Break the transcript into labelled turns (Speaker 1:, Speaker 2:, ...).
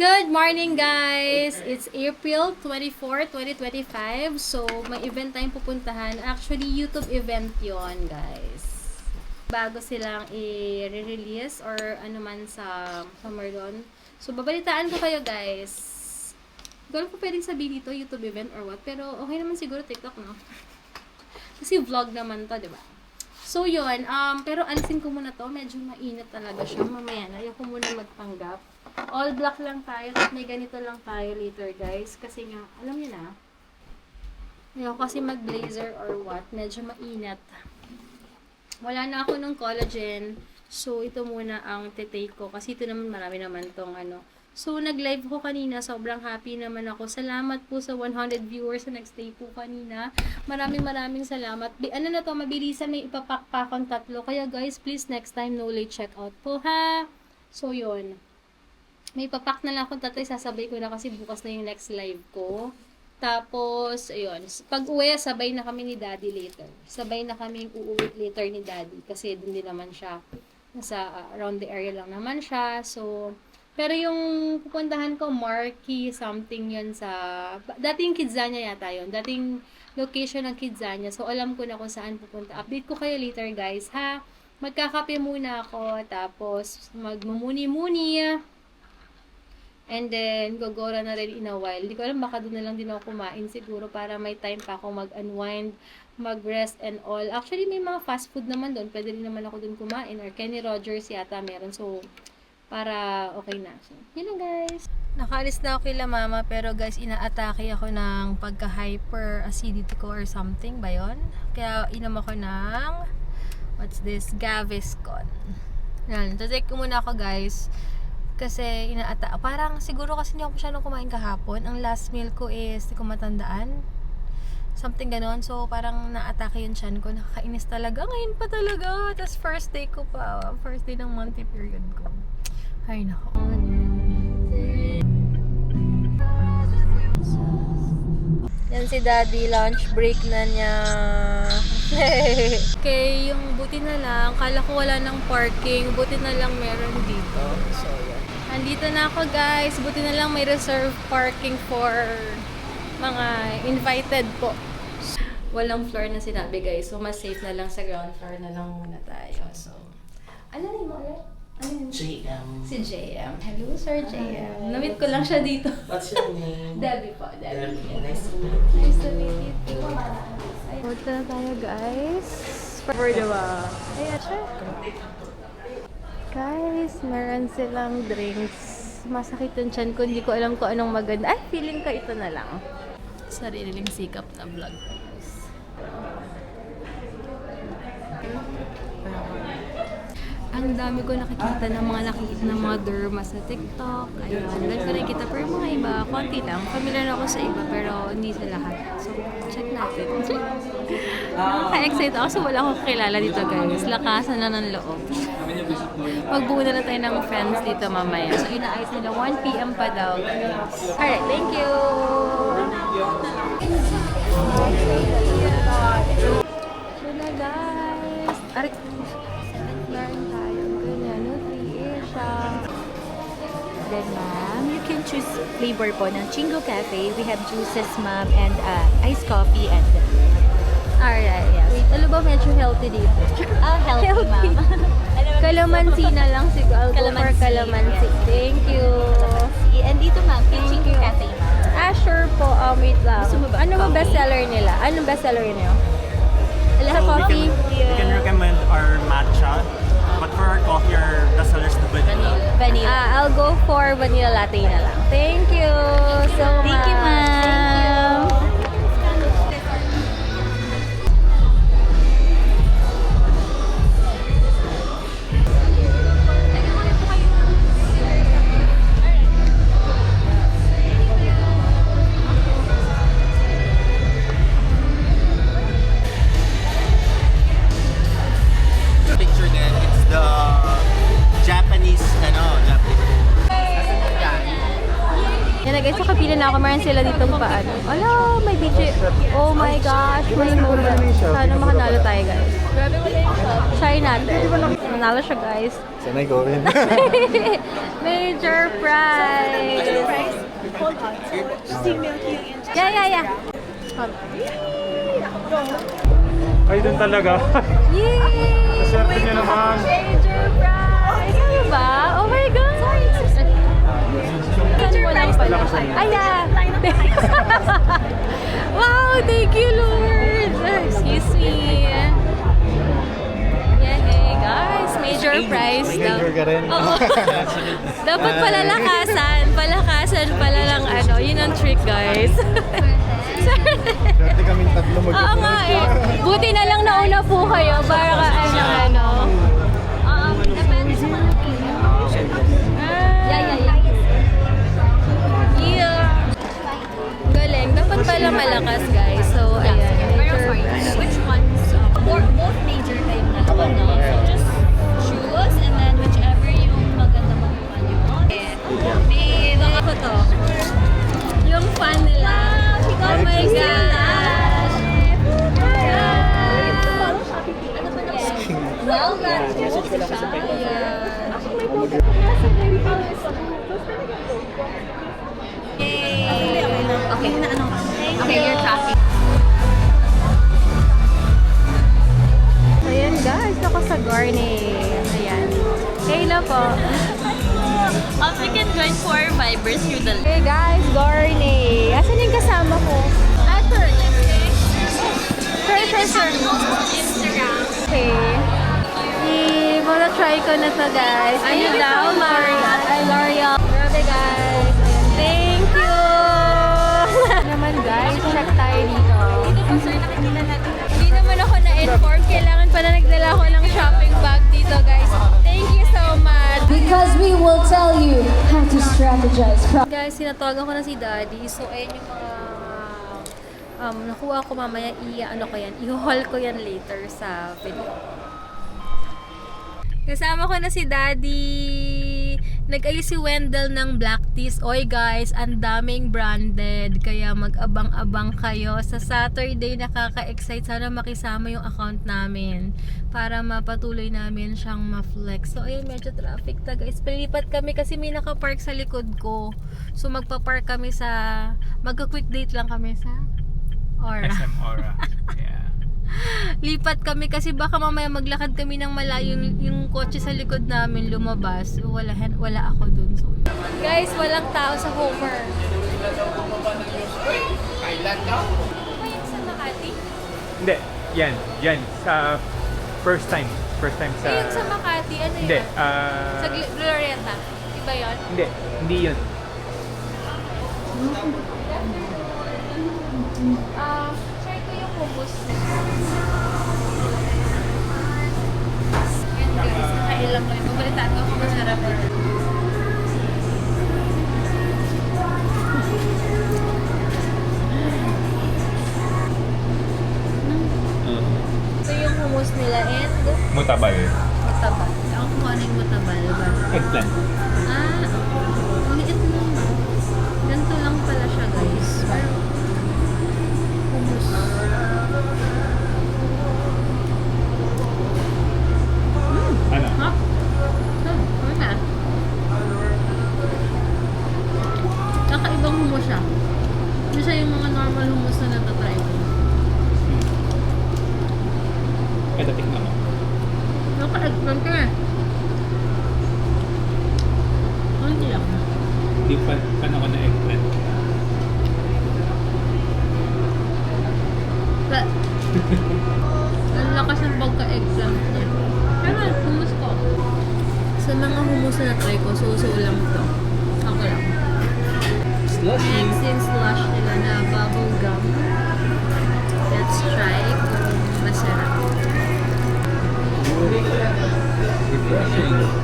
Speaker 1: Good morning, guys! It's April 24, 2025. So, may event tayong pupuntahan. Actually, YouTube event yon, guys. Bago silang i-release or ano man sa summer doon. So, babalitaan ko kayo, guys. Hindi ko alam kung pwedeng sabihin dito, YouTube event or what. Pero, okay naman siguro TikTok, no? Kasi vlog naman to, di ba? So, yun. Pero alisin ko muna to. Medyo mainit talaga siya. Mamaya na. Ayaw ko muna magpanggap. All black lang tayo. At may ganito lang tayo later, guys. Kasi nga, alam niyo na. Ayaw kasi mag-blazer or what. Medyo mainit. Wala na ako ng collagen. So, ito muna ang titake ko. Kasi ito naman, marami naman tong ano. So, nag-live ko kanina. Sobrang happy naman ako. Salamat po sa 100 viewers na nag-stay po kanina. Maraming salamat. Ano na to, mabilisan, may ipapak pa akong 3. Kaya guys, please next time, no late checkout po ha. So, yun. May ipapak na lang akong 3. Sasabay ko na kasi bukas na yung next live ko. Tapos, ayun. Pag uwi, sabay na kami ni Daddy later. Sabay na kami uuwi later ni Daddy. Kasi dun din naman siya. Nasa around the area lang naman siya. So, pero yung pupuntahan ko, Marquee, something yun sa... Dating Kidzania yata yun. Dating location ng Kidzania. So, alam ko na kung saan pupunta. Update ko kayo later, guys, ha? Magkakape muna ako. Tapos, magmumuni-muni. And then, gogora na rin in a while. Hindi ko alam, baka doon na lang din ako kumain siguro para may time pa ako mag-unwind, mag-rest and all. Actually, may mga fast food naman doon. Pwede rin naman ako doon kumain. Or Kenny Rogers yata meron. So, para okay na. So, yun na guys. Nakaalis na ako kila mama, pero guys, inaatake ako ng pagka-hyper acidity ko or something ba yun? Kaya inom ako ng, what's this? Gaviscon. Yan. Tatake ko muna ako guys. Kasi parang siguro kasi hindi ako masyadong kumain kahapon. Ang last meal ko is, hindi ko matandaan. Something ganon. So, parang naatake yung tiyan ko. Nakakainis talaga. Ngayon pa talaga. Tapos first day ko pa. First day ng monthly period ko. Ay, nako. Yan si Daddy. Lunch break na niya. Okay, yung buti na lang. Kala ko wala ng parking. Buti na lang meron dito. So, yan. Andito na ako guys. Buti na lang may reserve parking for mga invited po. Walang floor na sinabi guys. So, mas safe na lang sa ground floor na lang muna tayo. So, ano rin mo ulit?
Speaker 2: JM.
Speaker 1: Si JM. Hello, Sir JM. Namit ko lang siya dito.
Speaker 2: What's your name?
Speaker 1: Debbie po. Debbie.
Speaker 2: Nice to meet you.
Speaker 1: Nice to meet you too. Punta na tayo guys. For the ayan siya. Guys, meron silang drinks. Masakit yung tiyan ko. Hindi ko alam kung anong maganda. Ay, feeling ko ito na lang. Sariling sikap na vlog. Ang dami ko nakikita ng mga derma sa TikTok. Ayun, doon ko nakikita. Pero yung mga iba, konti lang. Familiar ako sa iba, pero hindi sa lahat. So, check natin. Nakaka-excite ako kasi wala akong kilala dito, guys. Lakasan na ng loob. Magbuo na lang tayo ng friends dito mamaya. So, inaayos nila 1 p.m. pa daw, guys. Alright, thank you! So na, guys. Arit.
Speaker 3: Then, ma'am, you can choose flavor po ng Chingo Cafe. We have juices, ma'am, and iced coffee and...
Speaker 1: Alright.
Speaker 3: Yes.
Speaker 1: Wait, ano ba medyo healthy dito?
Speaker 3: Healthy, ma'am.
Speaker 1: Calamansi na lang siguro. I'll go for calamansi.
Speaker 3: Yes.
Speaker 1: Thank you.
Speaker 3: And dito, ma'am, yung Chingo Cafe, ma'am.
Speaker 1: Sure po. Wait lang.
Speaker 3: Gusto mo ba
Speaker 1: Ano ba
Speaker 3: coffee?
Speaker 1: bestseller nila? Anong bestseller niyo? Sa coffee?
Speaker 2: We can recommend our matcha. But for our coffee, our bestsellers na vanilla.
Speaker 3: Vanilla.
Speaker 1: I'll go for vanilla latte na lang. Thank you so much.
Speaker 3: Thank you, ma'am.
Speaker 2: Picture din, it's the Japanese.
Speaker 1: Yan na guys, so kapila na ako. Meron sila ditong paano. Ala, may DJ. Oh my gosh, may mura. Sana makanalo tayo guys. Try natin. Manalo siya guys.
Speaker 4: Sanay ko rin.
Speaker 1: Major prize! Yeah.
Speaker 2: Ay, dun talaga.
Speaker 1: Yay!
Speaker 2: Swerte niyo naman.
Speaker 1: Major prize! Ano ba? Oh my God! Saan mo lang pala? Ayan! Wow! Thank you, Lord! Excuse me. Yeah, hey guys. Major prize daw.
Speaker 4: Major ka rin.
Speaker 1: Oo. Dapat palakasan pala lang ano. Yun ang trick, guys.
Speaker 4: Swerte kaming tatlo
Speaker 1: Oo nga eh. Buti na lang nauna po kayo para ka ano. Depende sa mga Yeah. Galing. Dapat pala malakas, guys. So, ayan.
Speaker 3: Which ones? Both major kayo na no? So just choose and then whichever yung maganda makuha nyo.
Speaker 1: May ako to. Yung fan nila. Oh my gosh!
Speaker 3: Well, okay. Okay, you're tracking.
Speaker 1: Ayan guys, ako sa Garney. Ayan. Kayla po.
Speaker 3: We can join for Vibers through the
Speaker 1: Hey guys, Garney. Asan yung kasama ko? Sure.
Speaker 3: Instagram.
Speaker 1: Okay. Try ko na to guys. Ayun daw, L'Oreal. L'Oreal. Grabe guys. Ayan. Thank you! naman guys, check tayo dito. Hindi naman ako na-inform. Kailangan pa na nagdala ko ng shopping bag dito guys. Thank you so much.
Speaker 5: Because we will tell you how to strategize.
Speaker 1: Guys, sinatawagan ko na si Daddy. So, ayun yung mga nakuha ko mamaya. I-haul ko yan later sa video. Kasama ko na si Daddy. Nag-ayos si Wendell ng black teas. Oy guys, ang daming branded. Kaya mag-abang-abang kayo. Sa Saturday, nakaka-excite. Sana makisama yung account namin. Para mapatuloy namin siyang ma-flex. So, ayun, medyo traffic ta guys. Pilipat kami kasi may nakapark sa likod ko. So, magpa-park kami sa... Magka-quick date lang kami sa... Aura.
Speaker 2: SM Aura. Yeah.
Speaker 1: Lipat kami kasi baka mamaya maglakad kami ng malayo yung kotse sa likod namin lumabas. Wala ako dun. So, guys, walang tao sa Homer.
Speaker 4: Kailan ka?
Speaker 1: Ba yung sa Makati?
Speaker 2: Hindi. Yan. Sa first time sa...
Speaker 1: Yung sa Makati, ano
Speaker 2: Hindi.
Speaker 1: yan? Sa Glorieta. Iba yun?
Speaker 2: Hindi yun.
Speaker 1: Try ko yung hummus. Yan guys, nakailang ko yun. Pabalitaan ko kung masarap. Ito yung hummus nila and
Speaker 2: Mutabal.
Speaker 1: mutabal. Ako kung ano yung mutabal ba?
Speaker 2: Eggplant.
Speaker 1: Ang liit lang. Ganito lang pala siya guys. Pero hummus.
Speaker 2: Ano?
Speaker 1: Ha? Ano na? Kakaibang hummus siya. Hindi siya yung mga normal hummus na natatry ko.
Speaker 2: Ito, tignan mo.
Speaker 1: Naka-eggplant ka eh. Hindi lang.
Speaker 2: Hindi pa ako na eggplant.
Speaker 1: But, ang lakas ng pagka-eggplant niya. Pero, hummus ko. Sa mga hummus na na-try ko, so lang ito. Ako lang. Next yung slush nila na bubble gum. Let's try kung masarap.
Speaker 4: Refreshing.